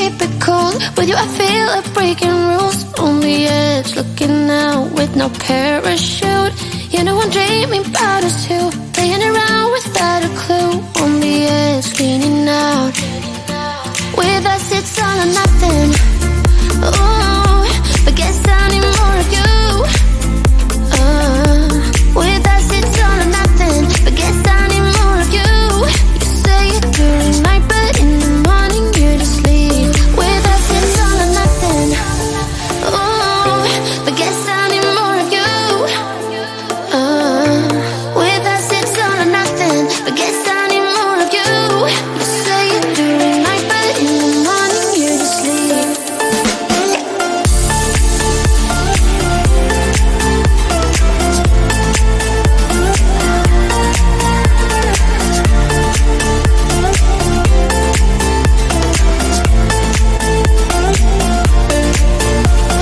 keep it cool. With you I feel like breaking rules. On the edge, looking out with no parachute. You know I'm dreaming about us too, playing around without a clue. On the edge, leaning out. With us it's all or nothing. Ooh, but guess I need more of you. With us it's all or nothing, but guess I need more of you. You say it during night, but in the morning you just leave. With us it's all or nothing. Ooh, but guess I need more of you. With us it's all or nothing, but guess I need more of you. You say it during night, but in the morning you just leave.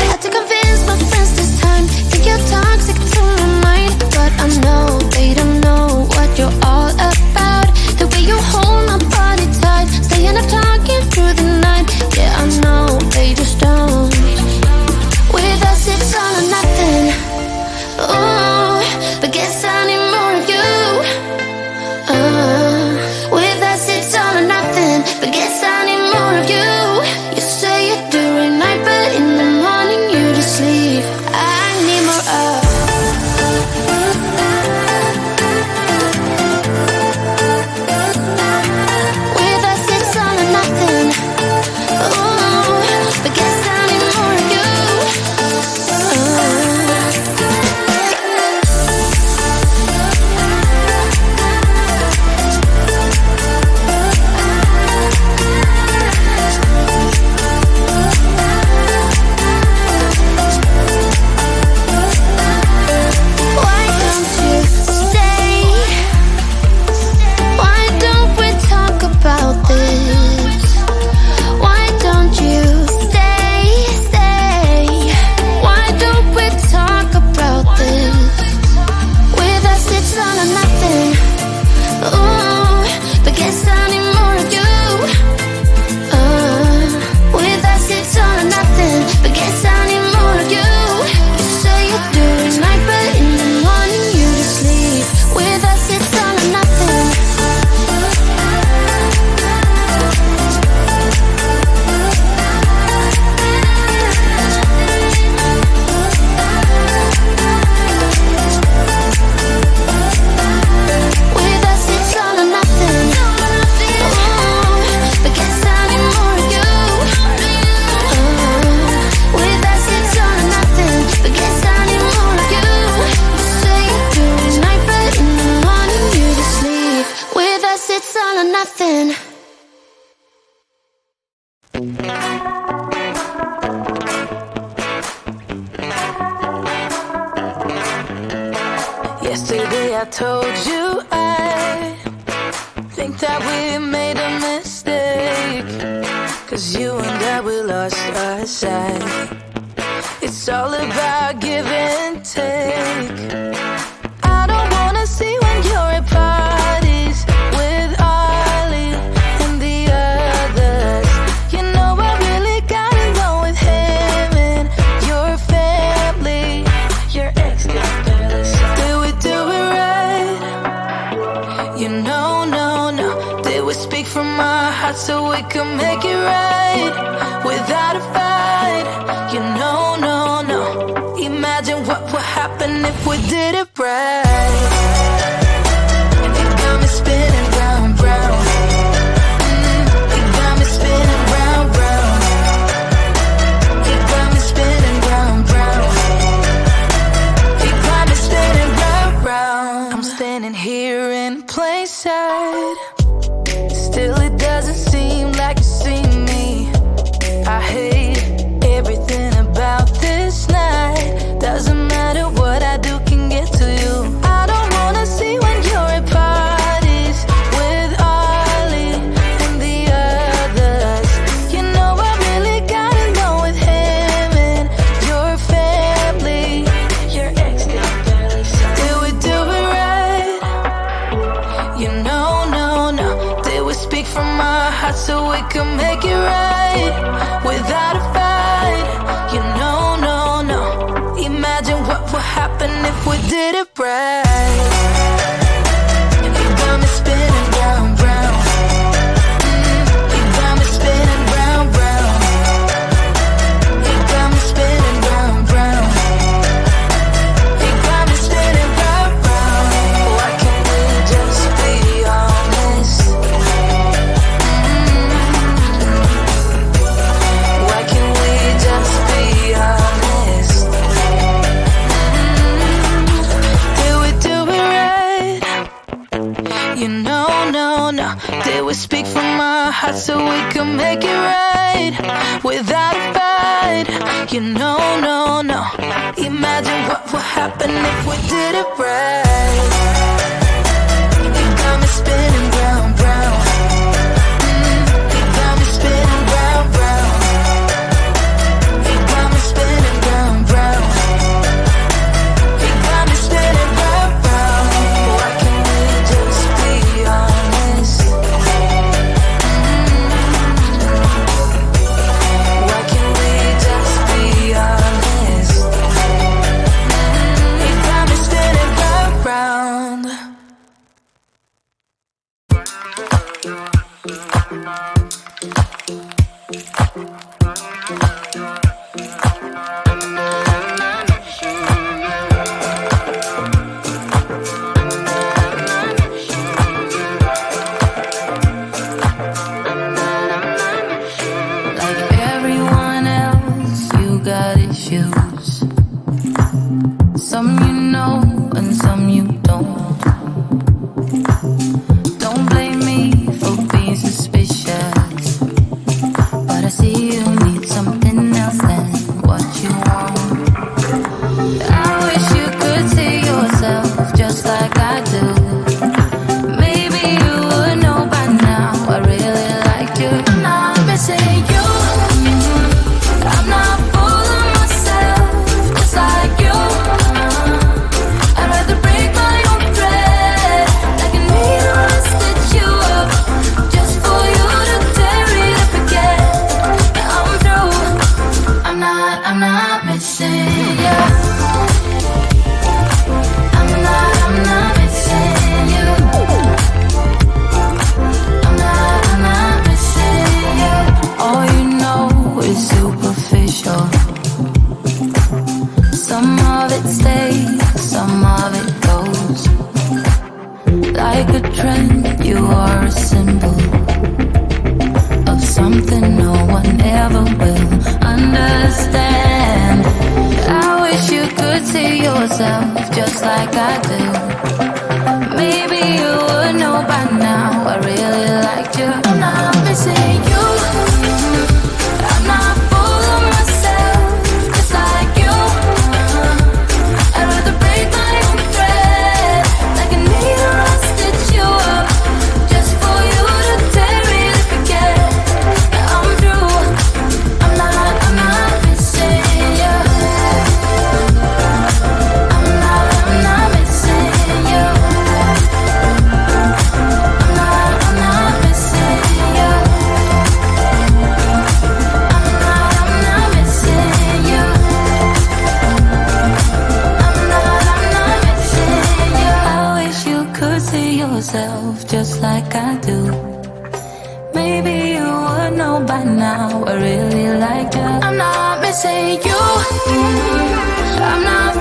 Had to convince my friends this time. Think you're toxic to my mind, but I know they don't know what you're all about. The way you hold my body tight, staying up talking through the night. Yeah, I know they just don't. With us it's all or nothing. Ooh, but guess I need more of you. With us it's all or nothing, but guess I need more of you. You say it during night, but in the morning you just leave. I need more of. With us it's all or nothing. Ooh, but guess I need more of you. Why don't you stay? Why don't we talk about this? Why don't you stay? Why don't we talk about this? With us it's all or nothing. Ooh, but guess I need more of you. With us it's all or nothing, but guess I need more of you. You say it during night, but in the morning you just leave. With us it's all or nothing. With us it's all or nothing. Ooh, but guess I need more of you. With us it's all or nothing, but guess I need more of you. You say it during night, but in the morning you just leave. With us it's all or nothing. Yesterday I told you I think that we made a mistake, 'cause you and I, we lost our sight. It's all about give and take. I don't wanna see when you're at parties with Ollie and the others. You know I really got along with him and your family. Your ex got jealous. Did we do it right? You know, no. Did we speak from our hearts so we can make it right without a fight? You know, no. Imagine what would happen if we did it right. It got me spinning round, round. It got me spinning round, round. It got me spinning round, round. It got me spinning round, round. I'm standing here in plain sight. Still it doesn't seem like you see me. I hate everything about this night. Doesn't matter what I do, can get to without a fight. You know, no, no. Imagine what would happen if we did it right. You got me spinning round, round. You got me spinning round, round. You got me spinning round, round. You got me spinning round, round. Why can't we just be honest? Why can't we just be honest? Did we do it right? You know, no, no. Did we speak from our hearts so we can make it right without a fight? You know, no, no. Imagine what would happen if we did it right. You got me spinning round, round. You got me spinning round, round. You got me spinning round, round. You got me spinning round, round. Why can't we just be honest? Why can't we just be honest? You got me spinning round, round. Like everyone else, you got issues. Some you know and some you don't. Don't blame me for being suspicious, but I see you need something else than what you want. I wish you could see yourself just like I do. Maybe you would know by now I really liked you. I'm not missing you. I'm not fooling myself just like you. I'd rather break my own thread like a needle and stitch you up just for you to tear it up again. Yeah, I'm through. I'm not missing you. I'm not missing you. I'm not missing you. All you know is superficial. Some of it stays, some of it goes. Like a trend, you are a symbol of something no one ever will understand. I wish you could see yourself just like I do. Maybe you would know by now I really liked you. I'm not missing you. I'm not fooling myself just like you. I'd rather break my own thread like a needle and stitch you up just for you to tear it up again. Yeah, I'm through. I'm not missing you. I'm not missing you. I'm not missing you. I'm not missing you. I'm not missing you. I wish you could see yourself just like I do. Maybe you would know by now I really like you. I'm not missing you. I'm not